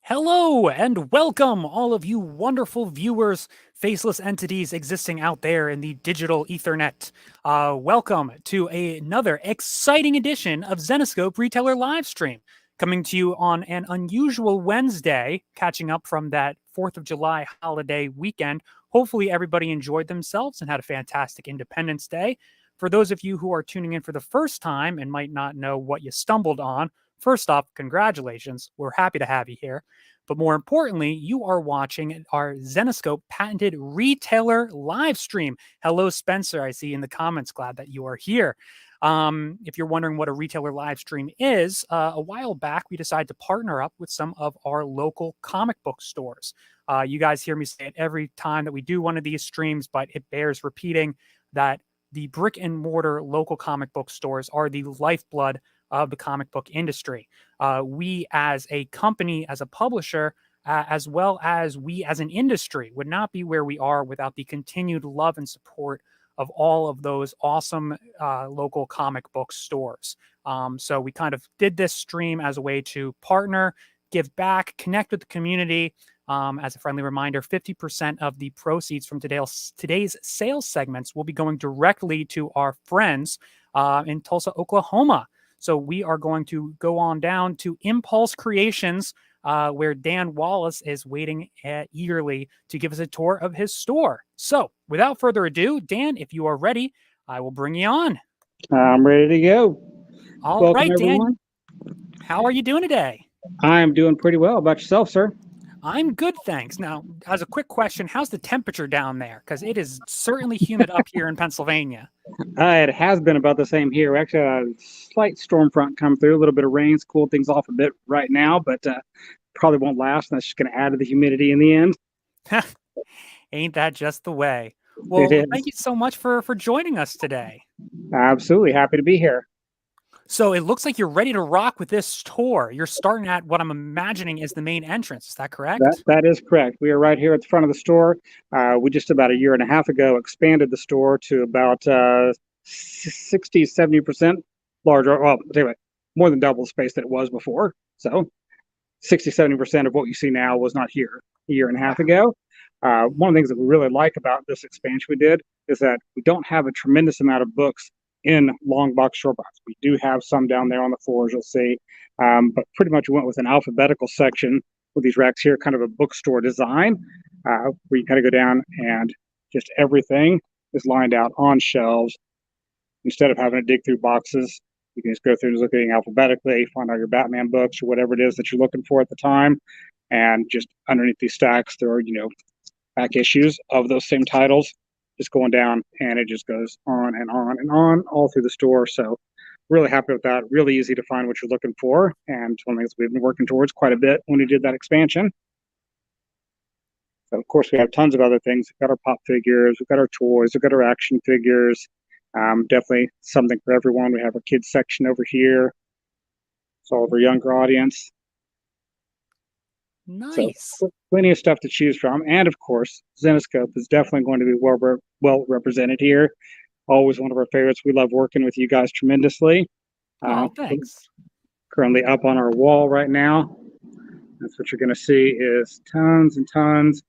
Hello and welcome, all of you wonderful viewers, faceless entities existing out there in the digital ethernet. Welcome to another exciting edition of Zenescope Retailer Livestream, coming to you on an unusual Wednesday, catching up from that 4th of July holiday weekend. Hopefully everybody enjoyed themselves and had a fantastic Independence Day. For those of you who are tuning in for the first time and might not know what you stumbled on, first off, congratulations. We're happy to have you here. But more importantly, you are watching our Zenescope patented retailer live stream. Hello, Spencer. I see in the comments. Glad that you are here. If you're wondering what a retailer live stream is, a while back we decided to partner up with some of our local comic book stores. You guys hear me say it every time that we do one of these streams, but it bears repeating that the brick and mortar local comic book stores are the lifeblood of the comic book industry. We as a company, as a publisher, as well as we as an industry would not be where we are without the continued love and support of all of those awesome local comic book stores. So we kind of did this stream as a way to partner, give back, connect with the community. As a friendly reminder, 50% of the proceeds from today's sales segments will be going directly to our friends in Tulsa, Oklahoma. So we are going to go on down to Impulse Creations, where Dan Wallace is waiting eagerly to give us a tour of his store. So without further ado, Dan, if you are ready, I will bring you on. I'm ready to go. All right, Dan. How are you doing today? I'm doing pretty well. How about yourself, sir? I'm good, thanks. Now, as a quick question, how's the temperature down there? Because it is certainly humid up here in Pennsylvania. It has been about the same here. We actually had a slight storm front come through, a little bit of rain's cooled things off a bit right now, but probably won't last. And that's just going to add to the humidity in the end. Ain't that just the way? Well, thank you so much for joining us today. Absolutely. Happy to be here. So it looks like you're ready to rock with this tour. You're starting at what I'm imagining is the main entrance. Is that correct? That is correct. We are right here at the front of the store. We just about a year and a half ago expanded the store to about 60, 70% larger. Well, anyway, more than double the space that it was before. So 60, 70% of what you see now was not here a year and a half ago. One of the things that we really like about this expansion we did is that we don't have a tremendous amount of books in long box, short box. We do have some down there on the floors, you'll see, but pretty much we went with an alphabetical section with these racks here, kind of a bookstore design, where you kind of go down and just everything is lined out on shelves. Instead of having to dig through boxes, you can just go through and look at it alphabetically, find all your Batman books or whatever it is that you're looking for at the time, and just underneath these stacks, there are, back issues of those same titles just going down, and it just goes on and on and on all through the store. So really happy with that. Really easy to find what you're looking for, and one of the things we've been working towards quite a bit when we did that expansion. So of course we have tons of other things. We've got our pop figures, we've got our toys, we've got our action figures. Definitely something for everyone. We have our kids section over here. It's all of our younger audience. Nice. So plenty of stuff to choose from. And of course, Zenescope is definitely going to be well represented here. Always one of our favorites. We love working with you guys tremendously. Oh, thanks. Currently up on our wall right now. That's what you're going to see is tons and tons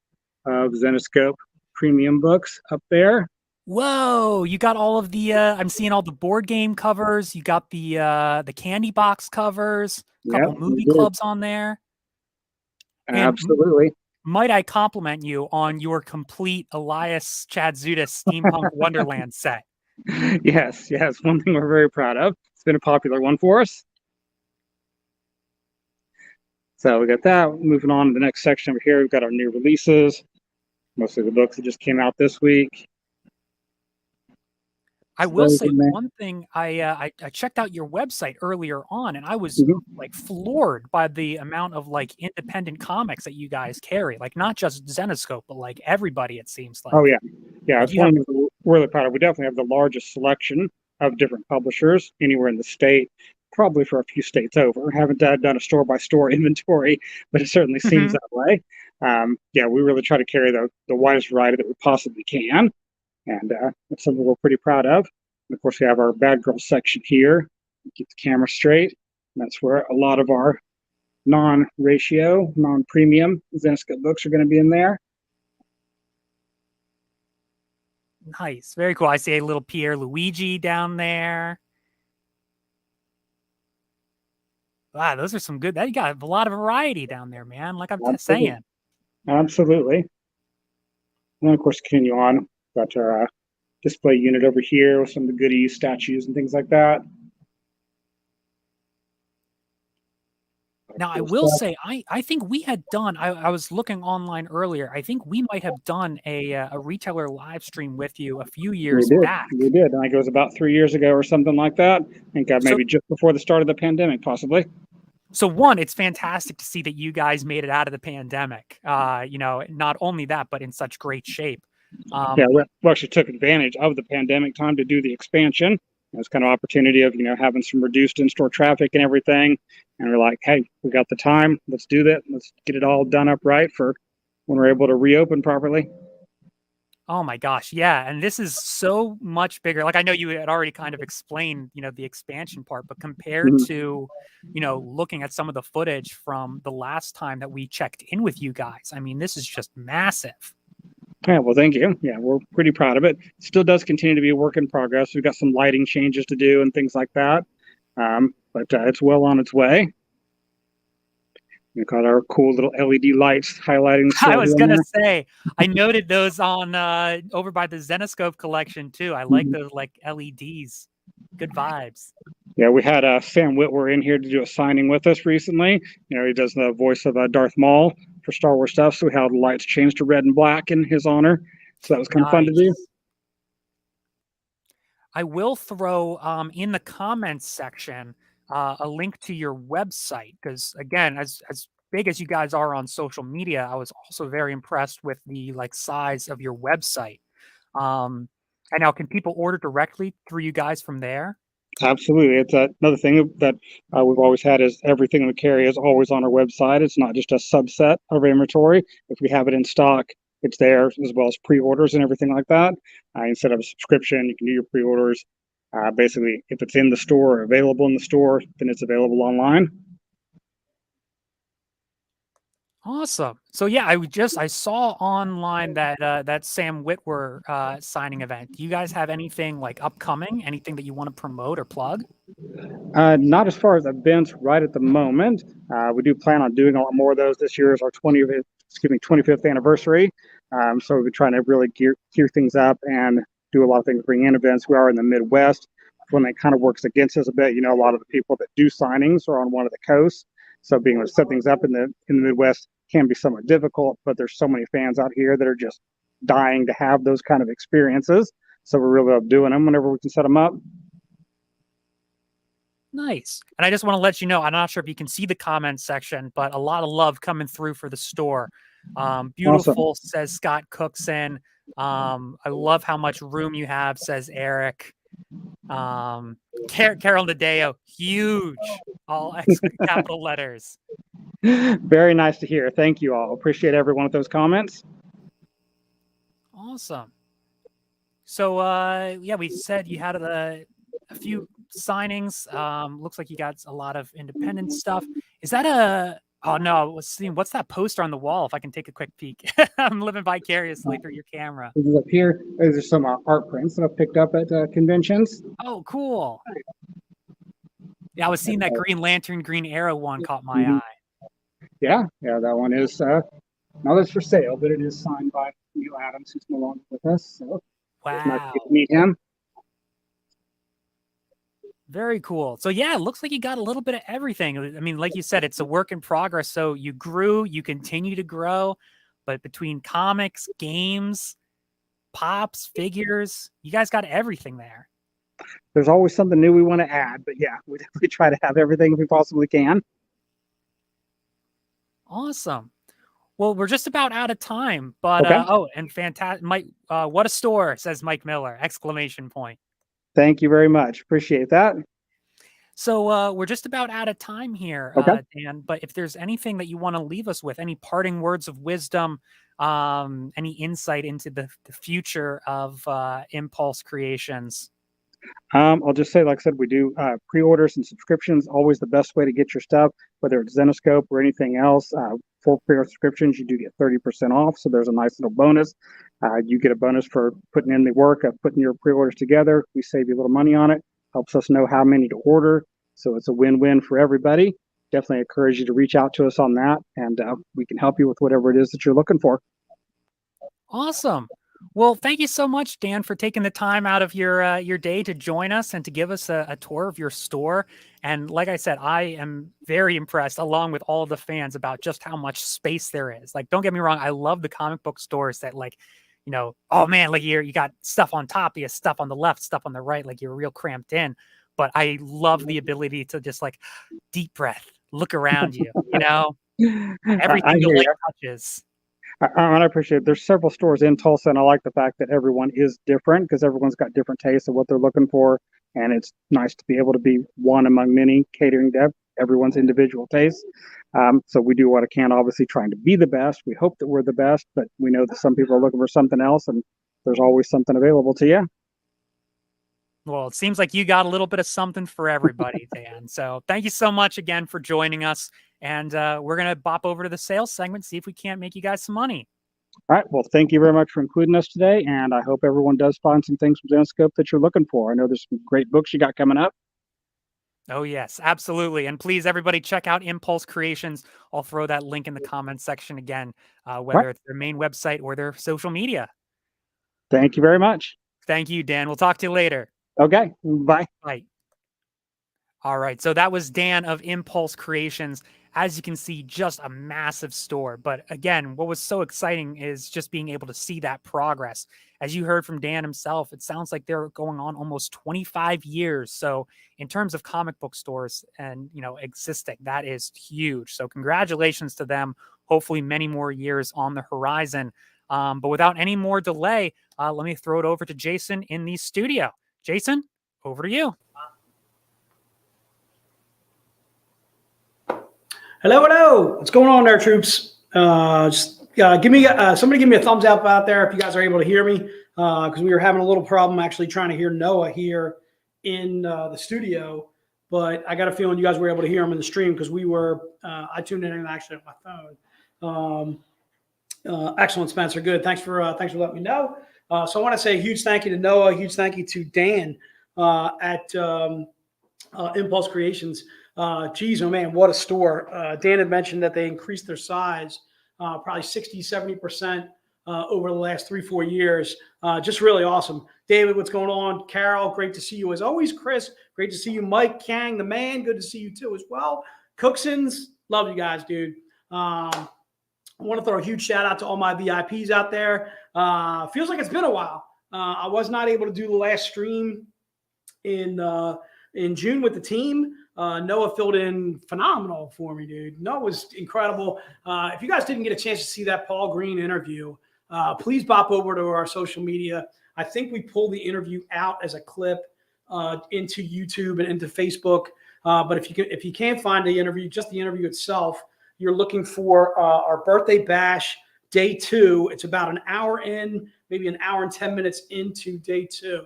of Zenescope premium books up there. Whoa, you got all of the I'm seeing all the board game covers, you got the candy box covers, a couple movie clubs on there. Absolutely. And might I compliment you on your complete Elias Chadzudas Steampunk Wonderland set? Yes. One thing we're very proud of. It's been a popular one for us. So we got that. Moving on to the next section over here, we've got our new releases. Mostly the books that just came out this week. I will say one thing. I checked out your website earlier on, and I was like floored by the amount of like independent comics that you guys carry. Like not just Zenescope, but like everybody. It seems like. Oh yeah. It's one of the we're really proud of. We definitely have the largest selection of different publishers anywhere in the state. Probably for a few states over. Haven't done a store by store inventory, but it certainly seems that way. We really try to carry the widest variety that we possibly can. And that's something we're pretty proud of. And of course, we have our Bad Girl section here. Keep the camera straight. And that's where a lot of our non-ratio, non-premium Zenescope books are going to be in there. Nice. Very cool. I see a little Pierre Luigi down there. Wow, those are some good. You got a lot of variety down there, man. Like I'm saying. Absolutely. And of course, continue on. Got our display unit over here with some of the goodies, statues, and things like that. Now, I will say, I think we had done, I was looking online earlier. I think we might have done a retailer live stream with you a few years back. We did. I think it was about 3 years ago or something like that. I think maybe just before the start of the pandemic, possibly. So one, it's fantastic to see that you guys made it out of the pandemic. Not only that, but in such great shape. Yeah, we actually took advantage of the pandemic time to do the expansion. It was kind of opportunity of, having some reduced in-store traffic and everything. And we're like, hey, we got the time. Let's do that. Let's get it all done up right for when we're able to reopen properly. Oh my gosh. Yeah. And this is so much bigger. Like I know you had already kind of explained, the expansion part, but compared to, looking at some of the footage from the last time that we checked in with you guys, I mean, this is just massive. Yeah, well, thank you. Yeah, we're pretty proud of it. Still does continue to be a work in progress. We've got some lighting changes to do and things like that. But it's well on its way. We've got our cool little LED lights highlighting. I was going to say, I noted those on over by the Zenescope collection too. I like those like LEDs. Good vibes. Yeah, we had Sam Witwer in here to do a signing with us recently. He does the voice of Darth Maul for Star Wars stuff. So we had the lights changed to red and black in his honor. So that was kind of fun to do. I will throw in the comments section a link to your website because, again, as big as you guys are on social media, I was also very impressed with the size of your website. And now, can people order directly through you guys from there? Absolutely. It's another thing that we've always had is everything we carry is always on our website. It's not just a subset of inventory. If we have it in stock, it's there, as well as pre-orders and everything like that. Instead of a subscription, you can do your pre-orders. Basically, if it's in the store or available in the store, then it's available online. Awesome. So yeah, I saw online that that Sam Witwer signing event. Do you guys have anything upcoming? Anything that you want to promote or plug? Not as far as events right at the moment. We do plan on doing a lot more of those. This year is our 25th anniversary. So we've been trying to really gear things up and do a lot of things, bring in events. We are in the Midwest. One that kind of works against us a bit. A lot of the people that do signings are on one of the coasts. So being able to set things up in the Midwest can be somewhat difficult, but there's so many fans out here that are just dying to have those kind of experiences. So we're really up doing them whenever we can set them up. Nice. And I just want to let you know, I'm not sure if you can see the comments section, but a lot of love coming through for the store. Beautiful, awesome. Says Scott Cookson. I love how much room you have, says Eric. Carol Nadeo, huge, all capital letters. Very nice to hear. Thank you all. Appreciate every one of those comments. Awesome. So, yeah, we said you had a few signings. Looks like you got a lot of independent stuff. Is that oh no, let's see. What's that poster on the wall? If I can take a quick peek. I'm living vicariously through your camera. This is up here. There's some art prints that I've picked up at conventions. Oh, cool. Yeah, I was seeing that Green Lantern, Green Arrow one caught my eye. Yeah, that one is not as for sale, but it is signed by Neil Adams, who's no longer with us. So wow, nice to meet him. Very cool. So yeah, it looks like you got a little bit of everything. I mean, like you said, it's a work in progress. So you grew, you continue to grow, but between comics, games, pops, figures, you guys got everything there. There's always something new we want to add, but yeah, we definitely try to have everything we possibly can. Awesome. Well, we're just about out of time, but okay. Oh, and fantastic, Mike! What a store, says Mike Miller! Exclamation point. Thank you very much. Appreciate that. So we're just about out of time here, Dan. But if there's anything that you want to leave us with, any parting words of wisdom, any insight into the future of Impulse Creations? I'll just say, like I said, we do pre-orders and subscriptions. Always the best way to get your stuff, whether it's Zenescope or anything else. For pre-order subscriptions, you do get 30% off. So there's a nice little bonus. You get a bonus for putting in the work of putting your pre-orders together. We save you a little money on it. Helps us know how many to order. So it's a win-win for everybody. Definitely encourage you to reach out to us on that, and we can help you with whatever it is that you're looking for. Awesome. Well, thank you so much, Dan, for taking the time out of your day to join us and to give us a tour of your store. And like I said, I am very impressed, along with all the fans, about just how much space there is. Like, don't get me wrong, I love the comic book stores that, like, you know, oh man, like you got stuff on top, you have stuff on the left, stuff on the right, like you're real cramped in. But I love the ability to just like deep breath, look around you, you know, everything the light touches. I appreciate it. There's several stores in Tulsa, and I like the fact that everyone is different because everyone's got different tastes of what they're looking for. And it's nice to be able to be one among many, catering to everyone's individual tastes. So we do what I can, obviously trying to be the best. We hope that we're the best, but we know that some people are looking for something else, and there's always something available to you. Well, it seems like you got a little bit of something for everybody, Dan. So thank you so much again for joining us. And we're going to bop over to the sales segment, see if we can't make you guys some money. All right. Well, thank you very much for including us today. And I hope everyone does find some things from Zenescope that you're looking for. I know there's some great books you got coming up. Oh, yes, absolutely. And please, everybody, check out Impulse Creations. I'll throw that link in the comments section again, whether it's their main website or their social media. Thank you very much. Thank you, Dan. We'll talk to you later. Okay. Bye. Bye. All right. So that was Dan of Impulse Creations. As you can see, just a massive store. But again, what was so exciting is just being able to see that progress. As you heard from Dan himself, it sounds like they're going on almost 25 years. So in terms of comic book stores and, you know, existing, that is huge. So congratulations to them. Hopefully many more years on the horizon. But without any more delay, let me throw it over to Jason in the studio. Jason, over to you. Hello, hello. What's going on there, troops? Give me somebody give me a thumbs up out there if you guys are able to hear me, because we were having a little problem actually trying to hear Noah here in the studio, but I got a feeling you guys were able to hear him in the stream because we were I tuned in actually on my phone. Excellent, Spencer. Good. Thanks for letting me know. So I want to say a huge thank you to Noah, a huge thank you to Dan at Impulse Creations. Geez, oh man, what a store. Dan had mentioned that they increased their size probably 60, 70% over the last 3-4 years. Just really awesome. David, what's going on? Carol, great to see you as always. Chris, great to see you. Mike, Kang, the man, good to see you too as well. Cooksons, love you guys, dude. I want to throw a huge shout out to all my VIPs out there. Feels like it's been a while. I was not able to do the last stream in June with the team. Noah filled in phenomenal for me, dude. Noah was incredible. If you guys didn't get a chance to see that Paul Green interview, please bop over to our social media. I think we pulled the interview out as a clip into YouTube and into Facebook. But if you can't find the interview, just the interview itself, you're looking for our birthday bash day 2. It's about an hour in, maybe an hour and 10 minutes into day 2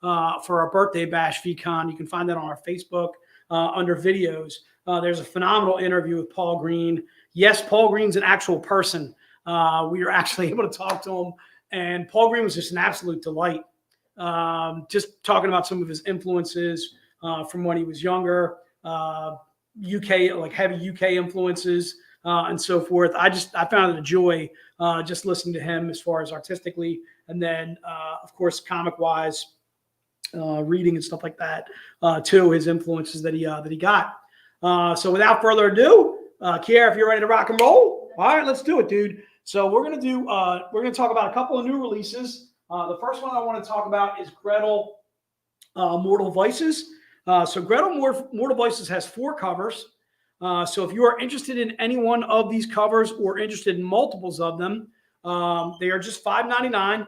for our birthday bash VCon. You can find that on our Facebook under videos. There's a phenomenal interview with Paul Green. Yes, Paul Green's an actual person. We were actually able to talk to him, and Paul Green was just an absolute delight. Just talking about some of his influences from when he was younger, UK, like heavy UK influences and so forth. I found it a joy just listening to him as far as artistically, and then of course comic wise, reading and stuff like that too. His influences that he got. So without further ado, Kier, if you're ready to rock and roll, all right, let's do it, dude. So we're gonna talk about a couple of new releases. The first one I want to talk about is Gretel Mortal Vices. So Gretel Mortal Vices has 4 covers. So if you are interested in any one of these covers or interested in multiples of them, they are just $5.99.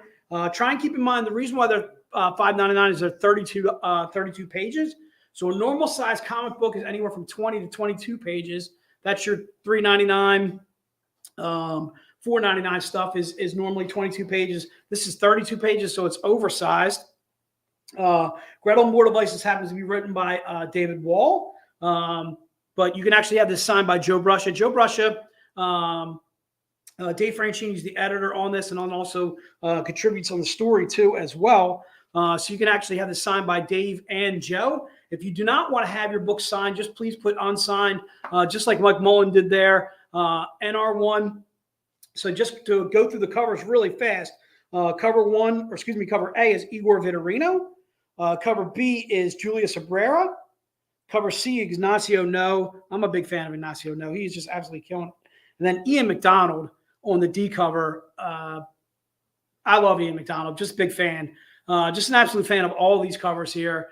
Try and keep in mind the reason why they're $5.99 is they're 32 pages. So a normal size comic book is anywhere from 20 to 22 pages. That's your $3.99. $4.99 stuff is normally 22 pages. This is 32 pages, so it's oversized. Gretel Mortal Vices happens to be written by David Wall, but you can actually have this signed by Joe Bruscia. Joe Bruscia, Dave Franchini is the editor on this, and also contributes on the story too as well. So you can actually have this signed by Dave and Joe. If you do not want to have your book signed, just please put unsigned, just like Mike Mullen did there. NR1. So just to go through the covers really fast, cover A is Igor Vitorino. Cover B is Julius Abrera. Cover C, Ignacio No. I'm a big fan of Ignacio No. He's just absolutely killing it. And then Ian McDonald on the D cover. I love Ian McDonald. Just a big fan. Just an absolute fan of all these covers here.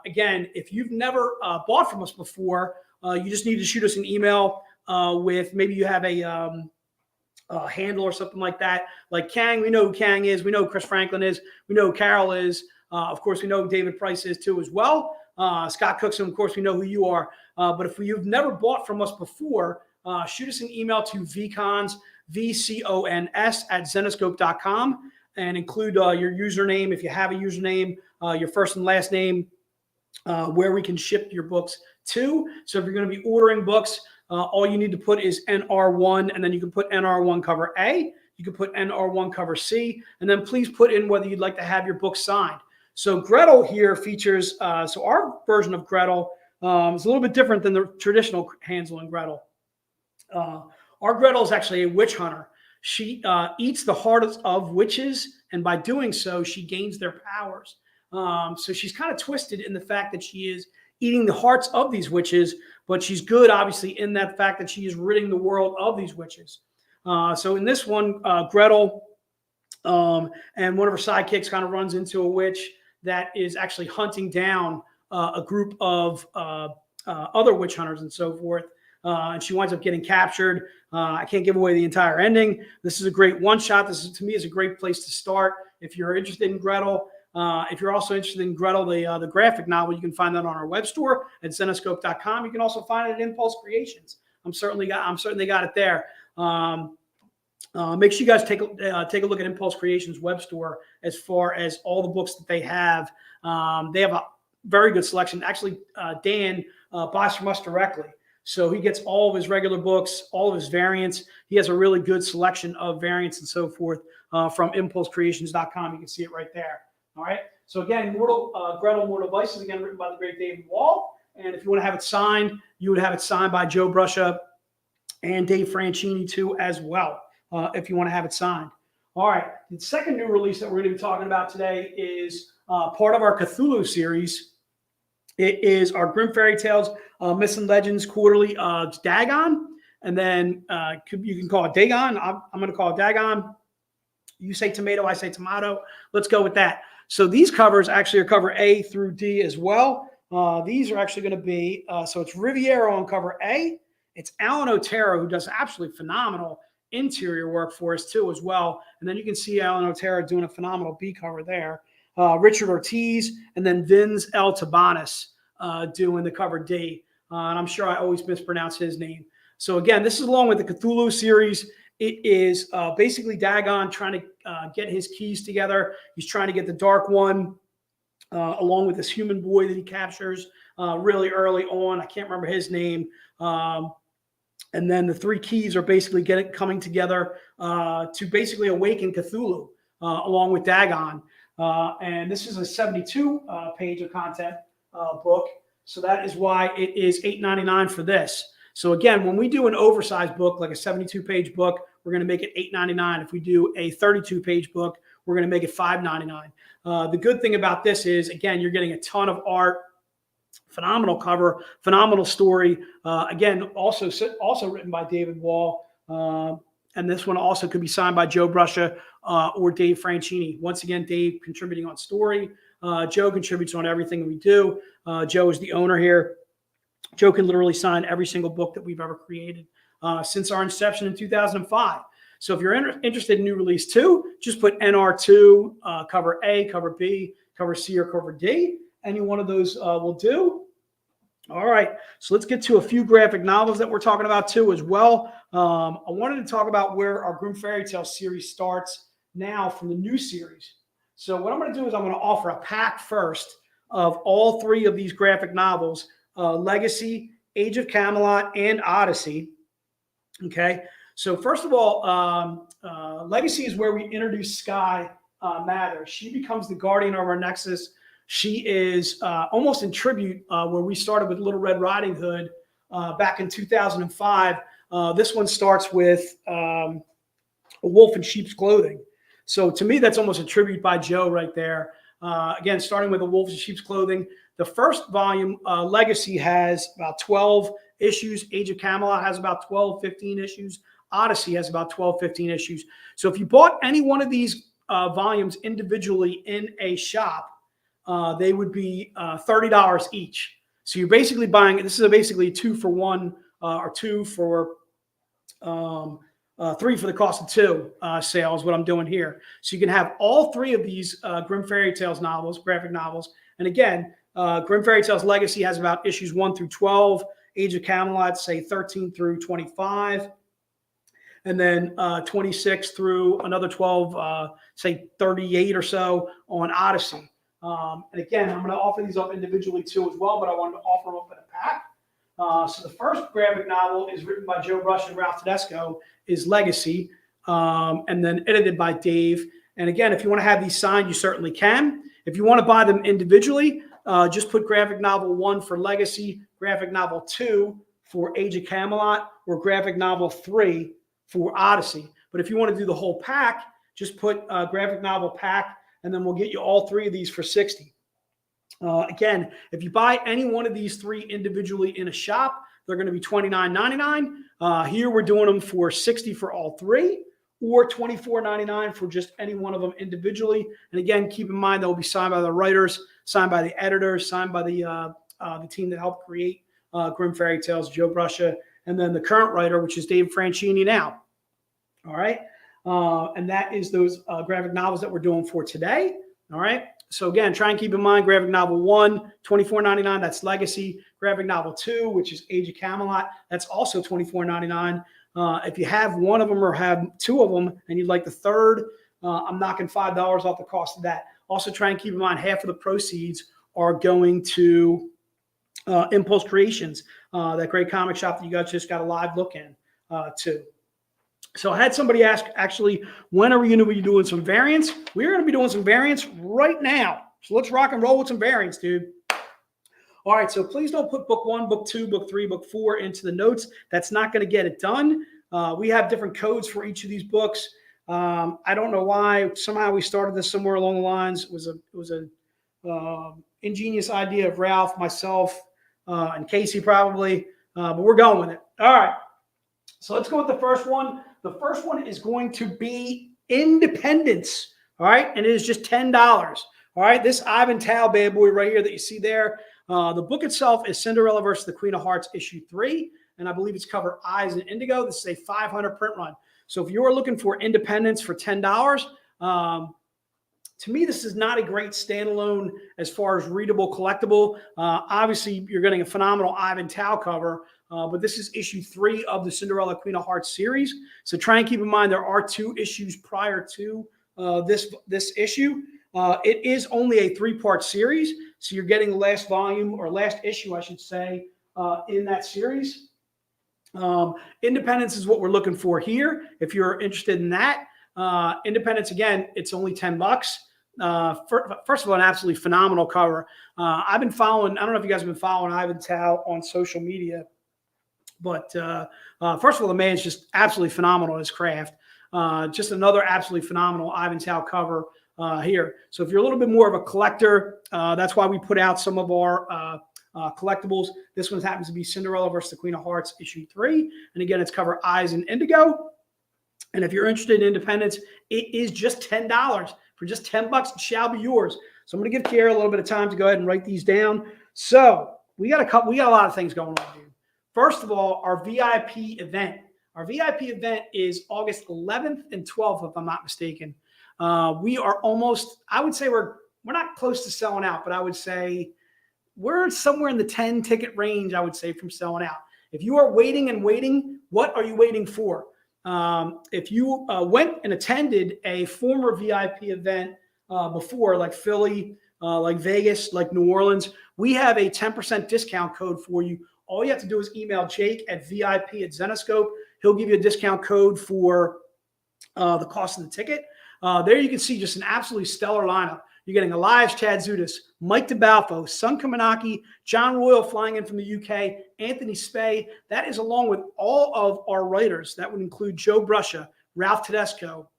Again, if you've never bought from us before, you just need to shoot us an email with maybe you have a handle or something like that. Like Kang, we know who Kang is. We know who Chris Franklin is. We know who Carol is. Of course, we know who David Price is too as well. Scott Cookson, of course, we know who you are. But if you've never bought from us before, shoot us an email to vcons, VCONS at Zenescope.com and include your username if you have a username, your first and last name, where we can ship your books to. So if you're going to be ordering books, all you need to put is NR1, and then you can put NR1 cover A. You can put NR1 cover C, and then please put in whether you'd like to have your book signed. So Gretel here features, so our version of Gretel is a little bit different than the traditional Hansel and Gretel. Our Gretel is actually a witch hunter. She eats the hearts of witches, and by doing so, she gains their powers. So she's kind of twisted in the fact that she is eating the hearts of these witches, but she's good, obviously, in that fact that she is ridding the world of these witches. So in this one, Gretel and one of her sidekicks kind of runs into a witch that is actually hunting down a group of other witch hunters and so forth. And she winds up getting captured. I can't give away the entire ending. This is a great one-shot. This is, to me, is a great place to start if you're interested in Gretel. If you're also interested in Gretel, the graphic novel, you can find that on our web store at Zenescope.com. You can also find it at Impulse Creations. I'm certainly got it there. Make sure you guys take a look at Impulse Creations web store as far as all the books that they have. They have a very good selection. Actually, Dan buys from us directly. So he gets all of his regular books, all of his variants. He has a really good selection of variants and so forth from impulsecreations.com. You can see it right there. All right. So again, Gretel Mortal Vices, again, written by the great David Wall. And if you want to have it signed, you would have it signed by Joe Bruscia and Dave Franchini too as well, if you want to have it signed. All right. The second new release that we're going to be talking about today is part of our Cthulhu series. It is our Grim Fairy Tales Myths and Legends Quarterly Dagon. And then you can call it Dagon. I'm going to call it Dagon. You say tomato, I say tomato. Let's go with that. So these covers actually are cover A through D as well. These are actually going to be, so it's Riviera on cover A. It's Alan Otero, who does absolutely phenomenal interior work for us too as well. And then you can see Alan Otero doing a phenomenal B cover there. Richard Ortiz, and then Vince L. Tabanis doing the cover D. And I'm sure I always mispronounce his name. So again, this is along with the Cthulhu series. It is basically Dagon trying to get his keys together. He's trying to get the Dark One along with this human boy that he captures really early on. I can't remember his name. And then the three keys are basically coming together to basically awaken Cthulhu along with Dagon. And this is a 72 page of content book. So that is why it is $8.99 for this. So again, when we do an oversized book, like a 72-page book, we're going to make it $8.99. If we do a 32-page book, we're going to make it $5.99. The good thing about this is, again, you're getting a ton of art, phenomenal cover, phenomenal story. Again, also written by David Wall. And this one also could be signed by Joe Bruscia or Dave Franchini. Once again, Dave contributing on story. Joe contributes on everything we do. Joe is the owner here. Joe can literally sign every single book that we've ever created since our inception in 2005. So if you're interested in new release 2, just put NR2, cover A, cover B, cover C, or cover D. Any one of those will do. All right, so let's get to a few graphic novels that we're talking about too as well. I wanted to talk about where our Grim Fairy Tale series starts now from the new series. So what I'm going to do is I'm going to offer a pack first of all 3 of these graphic novels, Legacy, Age of Camelot, and Odyssey. Okay. So first of all, Legacy is where we introduce Sky Mather. She becomes the guardian of our Nexus. She is almost in tribute where we started with Little Red Riding Hood back in 2005. This one starts with a wolf in sheep's clothing. So to me, that's almost a tribute by Joe right there. Again, starting with a wolf in sheep's clothing. The first volume, Legacy, has about 12 issues. Age of Camelot has about 12, 15 issues. Odyssey has about 12, 15 issues. So if you bought any one of these volumes individually in a shop, they would be $30 each. So you're basically buying, this is basically a 2 for 1 or 2 for 3 for the cost of 2 sale is what I'm doing here. So you can have all 3 of these Grimm Fairy Tales novels, graphic novels. And again, Grimm Fairy Tales Legacy has about issues 1 through 12. Age of Camelot, say 13 through 25. And then 26 through another 12, say 38 or so on Odyssey. And again, I'm going to offer these up individually too as well, but I wanted to offer them up in a pack. So the first graphic novel is written by Joe Brush and Ralph Tedesco, is Legacy, and then edited by Dave. And again, if you want to have these signed, you certainly can. If you want to buy them individually, just put graphic novel 1 for Legacy, graphic novel 2 for Age of Camelot, or graphic novel 3 for Odyssey. But if you want to do the whole pack, just put graphic novel pack, and then we'll get you all 3 of these for $60. Again, if you buy any one of these 3 individually in a shop, they're going to be $29.99. Here we're doing them for $60 for all 3, or $24.99 for just any one of them individually. And again, keep in mind they'll be signed by the writers, signed by the editors, signed by the team that helped create Grimm Fairy Tales, Joe Bruscia, and then the current writer, which is Dave Franchini now. All right. And that is those graphic novels that we're doing for today. All right. So again, try and keep in mind graphic novel 1, $24.99. That's Legacy. Graphic novel 2, which is Age of Camelot, that's also $24.99. If you have one of them or have 2 of them and you'd like the third, I'm knocking $5 off the cost of that. Also try and keep in mind half of the proceeds are going to Impulse Creations, that great comic shop that you guys just got a live look in too. So I had somebody ask, actually, when are we going to be doing some variants? We're going to be doing some variants right now. So let's rock and roll with some variants, dude. All right, so please don't put book 1, book 2, book 3, book 4 into the notes. That's not going to get it done. We have different codes for each of these books. I don't know why. Somehow we started this somewhere along the lines. It was a ingenious idea of Ralph, myself, and Casey probably, but we're going with it. All right, so let's go with the first one. The first one is going to be Independence. All right, and it is just $10. All right, this Ivan Tao bad boy right here that you see there. The book itself is Cinderella versus the Queen of Hearts, issue 3, and I believe it's cover Eyes and Indigo. This is a 500 print run. So if you're looking for Independence for $10, to me, this is not a great standalone as far as readable collectible. Obviously, you're getting a phenomenal Ivan Tao cover, but this is issue 3 of the Cinderella Queen of Hearts series. So try and keep in mind there are 2 issues prior to this issue. It is only a 3-part series, so you're getting the last volume, or last issue, I should say, in that series. Independence is what we're looking for here. If you're interested in that, Independence, again, it's only $10. First of all, an absolutely phenomenal cover. I've been following, I don't know if you guys have been following Ivan Tao on social media, but first of all, the man's just absolutely phenomenal at his craft. Just another absolutely phenomenal Ivan Tao cover here. So if you're a little bit more of a collector, that's why we put out some of our collectibles. This one happens to be Cinderella versus the Queen of Hearts, issue 3. And again, it's cover Eyes and Indigo. And if you're interested in Independence, it is just $10. For just $10, it shall be yours. So I'm going to give Kiara a little bit of time to go ahead and write these down. So we got a lot of things going on, dude. First of all, our VIP event. Our VIP event is August 11th and 12th, if I'm not mistaken. We are almost, I would say we're not close to selling out, but I would say we're somewhere in the 10 ticket range, I would say, from selling out. If you are waiting and waiting, what are you waiting for? If you went and attended a former VIP event before, like Philly, like Vegas, like New Orleans, we have a 10% discount code for you. All you have to do is email Jake at VIP@Zenescope. He'll give you a discount code for the cost of the ticket. There you can see just an absolutely stellar lineup. You're getting Elias Chadzudis, Mike DeBalfo, Sun Kamanaki, John Royal flying in from the UK, Anthony Spey. That is along with all of our writers. That would include Joe Bruscia, Ralph Tedesco,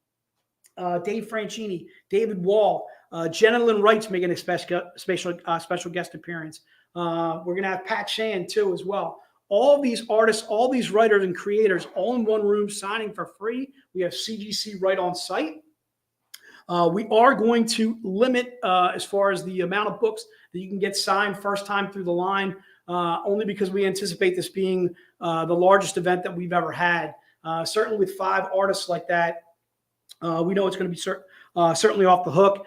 Dave Franchini, David Wall, Jenna Lynn Wright's making a special guest appearance. We're going to have Pat Shan too as well. All these artists, all these writers and creators, all in one room signing for free. We have CGC right on site. We are going to limit as far as the amount of books that you can get signed first time through the line, only because we anticipate this being the largest event that we've ever had. Certainly with 5 artists like that, we know it's going to be certainly off the hook.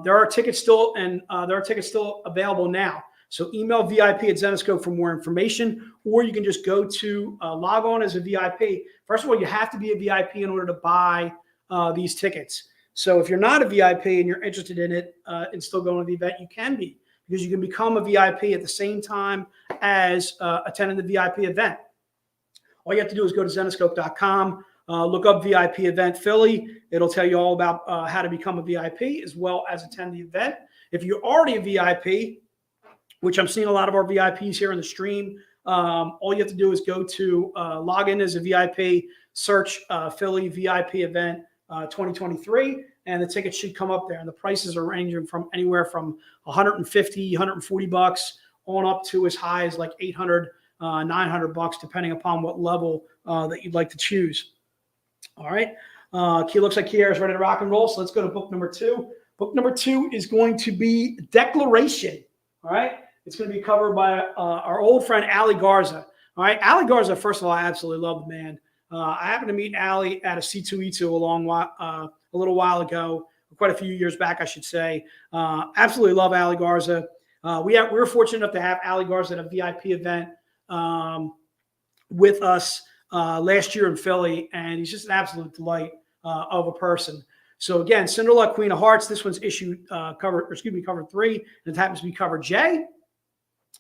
There are tickets still, and there are tickets still available now. So email VIP@Zenescope for more information, or you can just go to log on as a VIP. First of all, you have to be a VIP in order to buy these tickets. So if you're not a VIP and you're interested in it and still going to the event, you can be, because you can become a VIP at the same time as attending the VIP event. All you have to do is go to Zenescope.com, look up VIP event Philly. It'll tell you all about how to become a VIP as well as attend the event. If you're already a VIP, which I'm seeing a lot of our VIPs here in the stream, all you have to do is go to log in as a VIP, search Philly VIP event 2023, and the tickets should come up there. And the prices are ranging from anywhere from $150, $140 on up to as high as like $800, $900, depending upon what level that you'd like to choose. All right. Looks like Kiera's ready to rock and roll. So let's go to book number 2. Book number 2 is going to be Declaration. All right. It's going to be covered by our old friend, Ali Garza. All right. Ali Garza, first of all, I absolutely love the man. I happened to meet Ali at a C2E2 a little while ago, quite a few years back, I should say. Absolutely love Ali Garza. We were fortunate enough to have Ali Garza at a VIP event with us last year in Philly, and he's just an absolute delight of a person. So again, Cinderella, Queen of Hearts. This one's cover 3, and it happens to be cover J.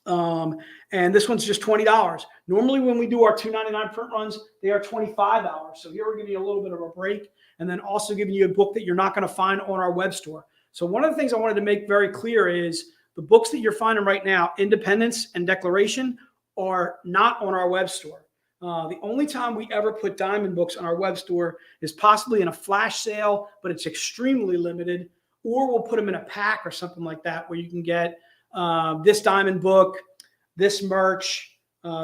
And this one's just $20. Normally, when we do our $2.99 print runs, they are $25. So here we're giving you a little bit of a break, and then also giving you a book that you're not going to find on our web store. So one of the things I wanted to make very clear is the books that you're finding right now, Independence and Declaration, are not on our web store. The only time we ever put Diamond books on our web store is possibly in a flash sale, but it's extremely limited, or we'll put them in a pack or something like that, where you can get this Diamond book, this merch,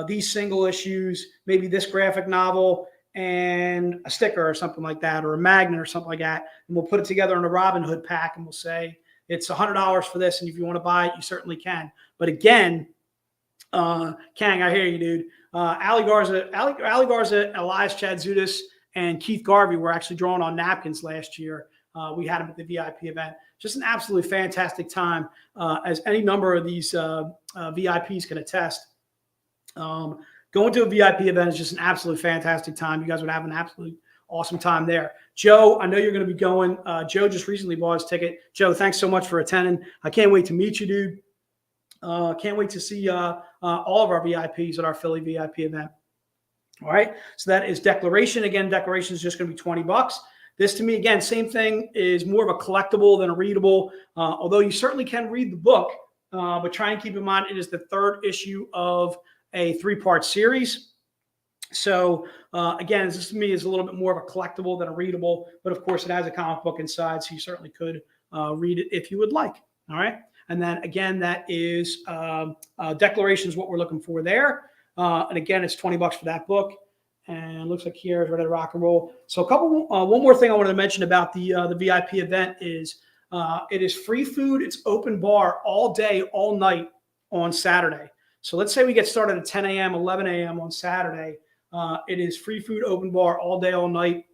these single issues, maybe this graphic novel, and a sticker or something like that, or a magnet or something like that. And we'll put it together in a Robin Hood pack, and we'll say it's $100 for this. And if you want to buy it, you certainly can. But again, Kang, I hear you, dude. Ali Garza, Elias Chadzudis, and Keith Garvey were actually drawn on napkins last year. We had them at the VIP event. Just an absolutely fantastic time, as any number of these VIPs can attest. Going to a VIP event is just an absolute fantastic time. You guys would have an absolutely awesome time there. Joe, I know you're going to be going. Joe just recently bought his ticket. Joe, thanks so much for attending. I can't wait to meet you, dude. Can't wait to see all of our VIPs at our Philly VIP event. All right. So that is Declaration. Again, Declaration is just going to be $20. This, to me, again, same thing, is more of a collectible than a readable, although you certainly can read the book, but try and keep in mind it is the 3rd issue of a 3-part series. So, again, this to me is a little bit more of a collectible than a readable, but of course it has a comic book inside, so you certainly could read it if you would like. All right. And then, again, that is Declaration is what we're looking for there. And again, it's $20 for that book. And looks like Kiera's ready to rock and roll. So one more thing I wanted to mention about the VIP event is it is free food. It's open bar all day, all night on Saturday. So let's say we get started at 10 a.m., 11 a.m. on Saturday. It is free food, open bar all day, all night.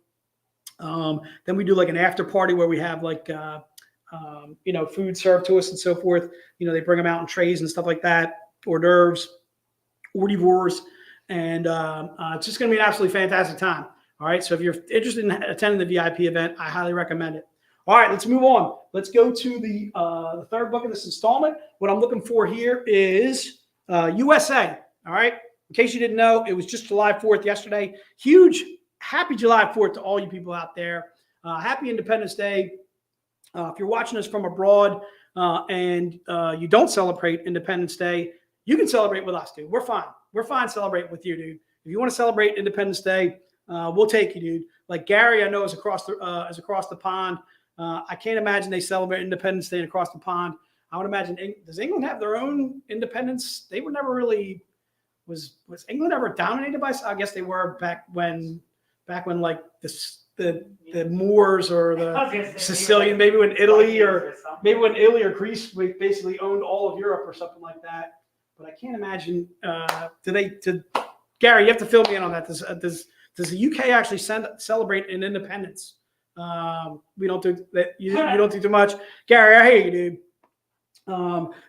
Then we do like an after party where we have like, food served to us and so forth. They bring them out in trays and stuff like that, hors d'oeuvres, hors and it's just going to be an absolutely fantastic time. All right. So if you're interested in attending the VIP event, I highly recommend it. All right, let's move on. Let's go to the third book of this installment. What I'm looking for here is USA. All right. In case you didn't know, it was just July 4th yesterday. Huge, happy July 4th to all you people out there. Happy Independence Day. If you're watching us from abroad and you don't celebrate Independence Day, you can celebrate with us, dude. We're fine. We're fine celebrating with you, dude. If you want to celebrate Independence Day, we'll take you, dude. Like Gary, I know is across the pond. I can't imagine they celebrate Independence Day across the pond. I would imagine, does England have their own independence? They were never really, was England ever dominated by, I guess they were back when like the Moors or the Sicilian, maybe when Italy or Greece basically owned all of Europe or something like that. But I can't imagine, Gary, you have to fill me in on that. Does the UK actually celebrate an independence? We don't do that. You don't do too much. Gary, I hear you, dude.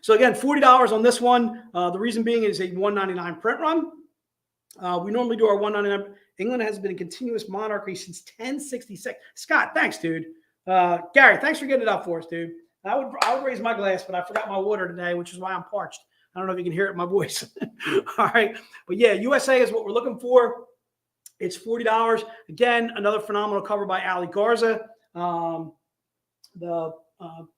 So again, $40 on this one. The reason being is a $1.99 print run. We normally do our $1.99. England has been a continuous monarchy since 1066. Scott, thanks, dude. Gary, thanks for getting it up for us, dude. I would raise my glass, but I forgot my water today, which is why I'm parched. I don't know if you can hear it in my voice. All right. But yeah, USA is what we're looking for. It's $40. Again, another phenomenal cover by Ali Garza. The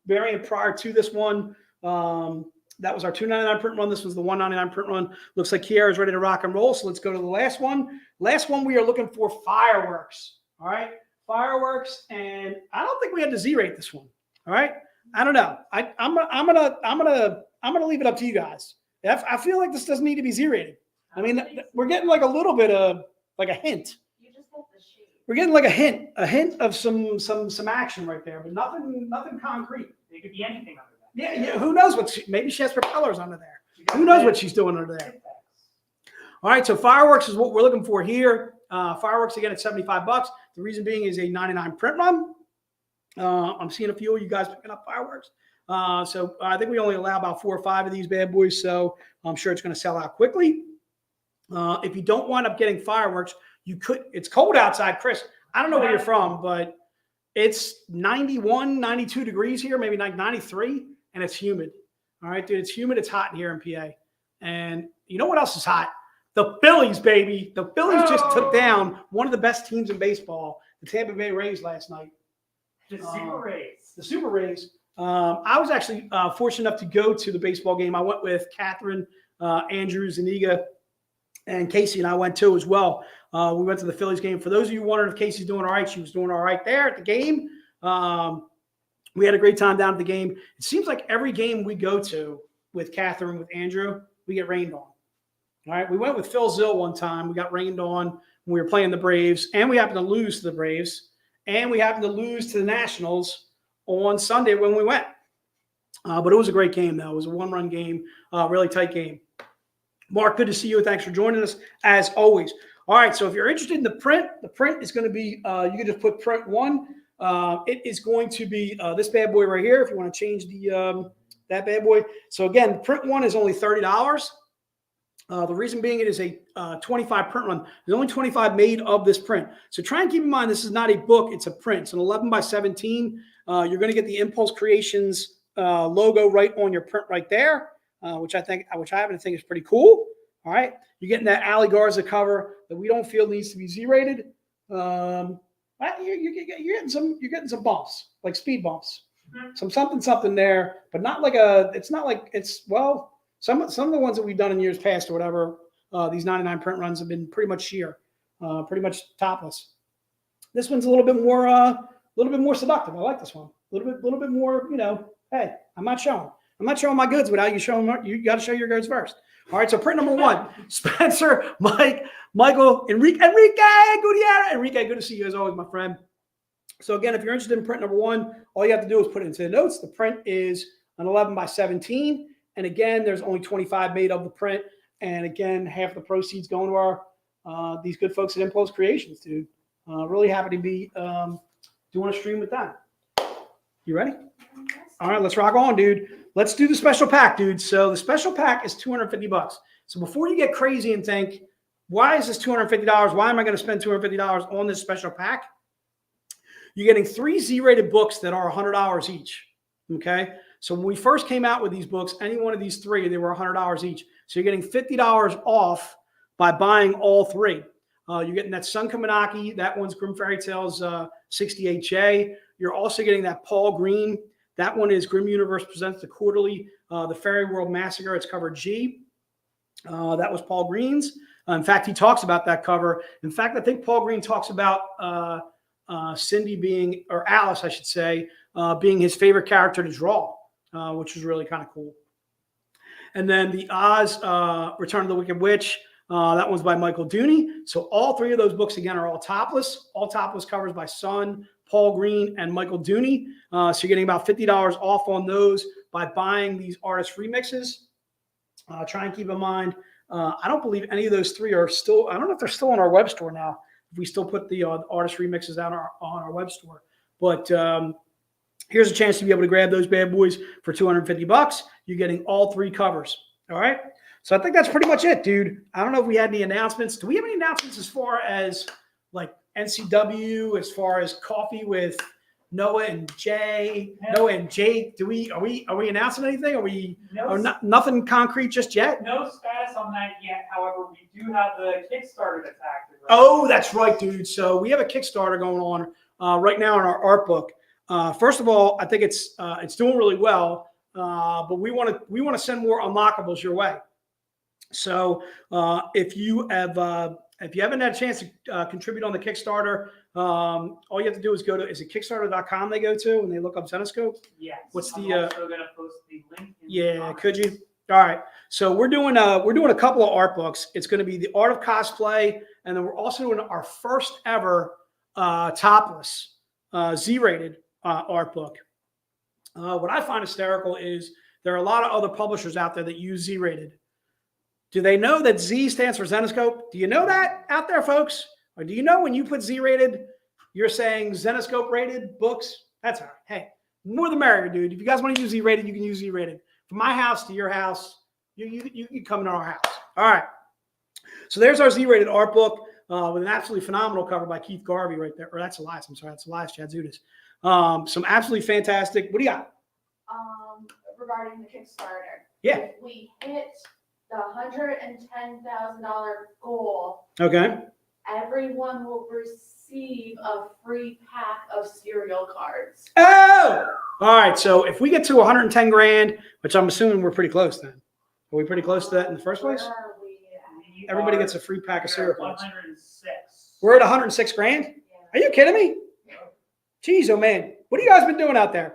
variant prior to this one, that was our $2.99 print run. This was the $1.99 print run. Looks like Kiara is ready to rock and roll. So let's go to the last one. Last one, we are looking for fireworks. All right. Fireworks. And I don't think we had to Z-rate this one. All right. I don't know. I'm gonna leave it up to you guys. I feel like this doesn't need to be Z-rated. I mean, we're getting like a little bit of like a hint. You just have the shape. We're getting like a hint of some action right there, but nothing concrete. It could be anything under that. Yeah. Who knows maybe she has propellers under there. Who knows what she's doing under there? All right, so fireworks is what we're looking for here. Fireworks again at $75. The reason being is a 99 print run. I'm seeing a few of you guys picking up fireworks. So I think we only allow about 4 or 5 of these bad boys, so I'm sure it's going to sell out quickly. If you don't wind up getting fireworks, you could. It's cold outside, Chris. I don't know where you're from, but it's 91, 92 degrees here, maybe like 93, and it's humid. All right, dude, it's humid. It's hot in here in PA. And you know what else is hot? The Phillies, baby. The Phillies just took down one of the best teams in baseball, the Tampa Bay Rays, last night. The Super Rays. The Super Rays. I was actually fortunate enough to go to the baseball game. I went with Catherine, Andrew, Zaniga, and Casey, and I went too as well. We went to the Phillies game. For those of you wondering if Casey's doing all right, she was doing all right there at the game. We had a great time down at the game. It seems like every game we go to with Catherine, with Andrew, we get rained on. All right, we went with Phil Zill one time. We got rained on when we were playing the Braves, and we happened to lose to the Braves, and we happened to lose to the Nationals on Sunday when we went. But it was a great game, though. It was a one-run game, really tight game. Mark, good to see you. Thanks for joining us, as always. All right, so if you're interested in the print is going to be, you can just put print 1. It is going to be this bad boy right here, if you want to change that bad boy. So, again, print 1 is only $30. The reason being it is a 25 print run. There's only 25 made of this print. So try and keep in mind this is not a book, it's a print. It's an 11 by 17. You're going to get the Impulse Creations logo right on your print right there, which I happen to think is pretty cool. All right. You're getting that Ali Garza cover that we don't feel needs to be Z-rated. You're getting some bumps, like speed bumps. Some something there, but not like some of the ones that we've done in years past or whatever, these 99 print runs have been pretty much sheer, pretty much topless. This one's a little bit more seductive. I like this one. A little bit more, hey, I'm not showing my goods without you showing. You got to show your goods first. All right, so print number 1, Spencer, Mike, Michael, Enrique Gutierrez. Enrique, good to see you as always, my friend. So again, if you're interested in print number 1, all you have to do is put it into the notes. The print is an 11 by 17. And again, there's only 25 made of the print. And again, half the proceeds going to our these good folks at Impulse Creations, dude. Really happy to be doing a stream with them. You ready? All right, let's rock on, dude. Let's do the special pack, dude. So the special pack is $250. So before you get crazy and think, why is this $250? Why am I going to spend $250 on this special pack? You're getting 3 Z-rated books that are $100 each. Okay. So when we first came out with these books, any one of these 3, they were $100 each. So you're getting $50 off by buying all 3. You're getting that Sun Kaminaki. That one's Grimm Fairy Tales 68J. You're also getting that Paul Green. That one is Grimm Universe Presents the Quarterly, The Fairy World Massacre. It's cover G. That was Paul Green's. In fact, he talks about that cover. In fact, I think Paul Green talks about Cindy being, or Alice, I should say, being his favorite character to draw, which was really kind of cool. And then the Oz Return of the Wicked Witch. That one's by Michael Dooney. So all 3 of those books, again, are all topless covers by Sun, Paul Green, and Michael Dooney. So you're getting about $50 off on those by buying these artist remixes. Try and keep in mind, I don't believe any of those 3 are still, I don't know if they're still on our web store now, if we still put the artist remixes out on our web store. But here's a chance to be able to grab those bad boys for $250. You're getting all 3 covers. All right. So I think that's pretty much it, dude. I don't know if we had any announcements. Do we have any announcements as far as like NCW, as far as coffee with Noah and Jay, Noah and Jake? Are we announcing anything? Are we nothing concrete just yet? No status on that yet. However, we do have the Kickstarter that's active. Right Oh, that's right, dude. So we have a Kickstarter going on right now in our art book. First of all, I think it's doing really well, but we want to send more unlockables your way. So if you haven't had a chance to contribute on the Kickstarter, all you have to do is go to, is it Kickstarter.com they go to and they look up Zenescope? Yes. What's I'm the also gonna post the link. Yeah, could you? All right. So we're doing a couple of art books. It's going to be the Art of Cosplay, and then we're also doing our first ever topless Z-rated art book. What I find hysterical is there are a lot of other publishers out there that use Z-rated. Do they know that Z stands for Zenescope? Do you know that out there, folks? Or do you know when you put Z-rated, you're saying Zenescope rated books? That's all right. Hey, more the merrier, dude. If you guys want to use Z-rated, you can use Z-rated. From my house to your house, you can come to our house. All right. So there's our Z-rated art book with an absolutely phenomenal cover by Keith Garvey right there. Or that's Elias. I'm sorry. That's Elias Chadzudis. Some absolutely fantastic. What do you got? Regarding the Kickstarter. Yeah. If we hit the $110,000 goal, Okay. everyone will receive a free pack of cereal cards. Oh, all right. So if we get to 110 grand, which I'm assuming we're pretty close then. Are we pretty close to that in the first place? Where are we at? Everybody gets a free pack of cereal cards. 106. We're at 106 grand? Yeah. Are you kidding me? Jeez, oh man. What have you guys been doing out there?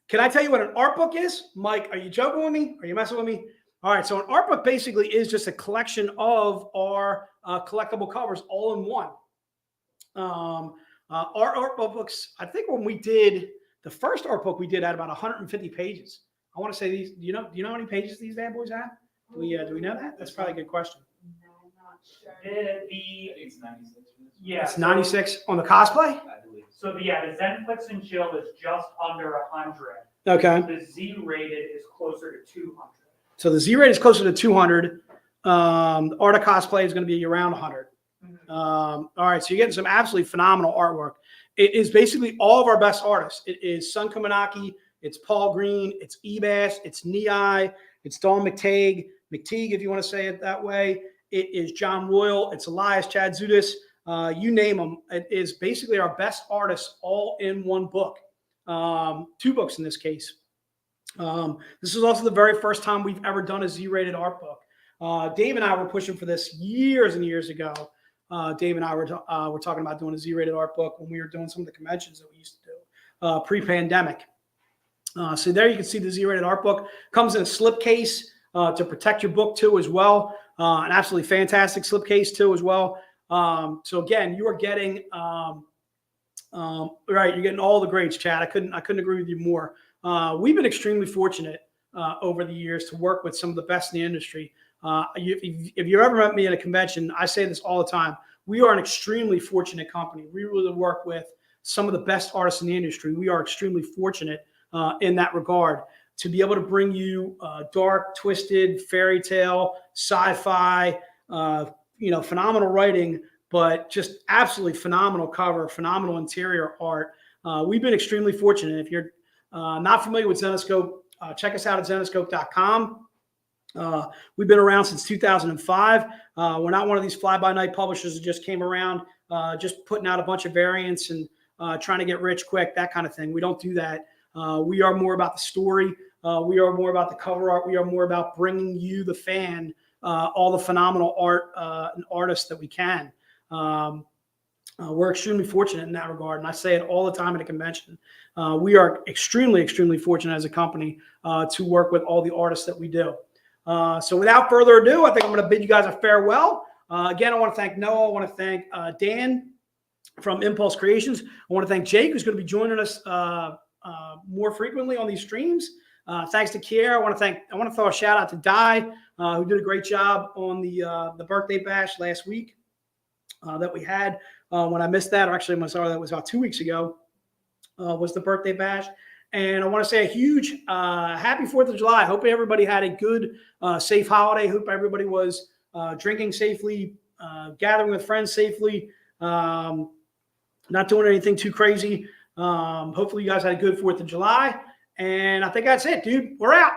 Can I tell you what an art book is? Mike, are you joking with me? Are you messing with me? All right. So an art book basically is just a collection of our collectible covers all in one. Our art books, I think when we did the first art book, we did had about 150 pages. I want to say these, do you know how many pages these bad boys have? Do we know that? That's probably a good question. I'm not sure. It's 96. Yeah, It's 96 on the cosplay? I believe. So the Zenflix and Chill is just under 100. Okay. The Z rated is closer to 200. So the Z rate is closer to 200. The art of cosplay is going to be around 100. All right. So you're getting some absolutely phenomenal artwork. It is basically all of our best artists. It is Sun Kaminaki. It's Paul Green. It's Ebass. It's Nei. It's Dawn McTeague, if you want to say it that way. It is John Royal. It's Elias Chadzudis. You name them. It is basically our best artists all in one book. 2 books in this case. This is also the very first time we've ever done a Z-rated art book. Dave and I were pushing for this years and years ago. Dave and I were talking about doing a Z-rated art book when we were doing some of the conventions that we used to do pre-pandemic. So there you can see the Z-rated art book. Comes in a slipcase to protect your book too as well. An absolutely fantastic slipcase too as well. So again, you are getting right. You're getting all the grades, Chad. I couldn't agree with you more. We've been extremely fortunate over the years to work with some of the best in the industry. If you ever met me at a convention, I say this all the time. We are an extremely fortunate company. We really work with some of the best artists in the industry. We are extremely fortunate in that regard to be able to bring you dark, twisted, fairy tale, sci-fi, phenomenal writing, but just absolutely phenomenal cover, phenomenal interior art. We've been extremely fortunate. If you're not familiar with Zenescope, check us out at Zenescope.com. We've been around since 2005. We're not one of these fly-by-night publishers that just came around just putting out a bunch of variants and trying to get rich quick, that kind of thing. We don't do that. We are more about the story. We are more about the cover art. We are more about bringing you, the fan, all the phenomenal art and artists that we can. We're extremely fortunate in that regard, and I say it all the time at a convention. We are extremely, extremely fortunate as a company to work with all the artists that we do. So without further ado, I think I'm going to bid you guys a farewell. Again, I want to thank Noah. I want to thank Dan from Impulse Creations. I want to thank Jake, who's going to be joining us more frequently on these streams. Thanks to Kier. I want to throw a shout out to Di, who did a great job on the birthday bash last week that we had. When I missed that, or actually, I'm sorry, that was about 2 weeks ago, was the birthday bash. And I want to say a huge happy 4th of July. I hope everybody had a good, safe holiday. Hope everybody was drinking safely, gathering with friends safely, not doing anything too crazy. Hopefully you guys had a good 4th of July. And I think that's it, dude. We're out.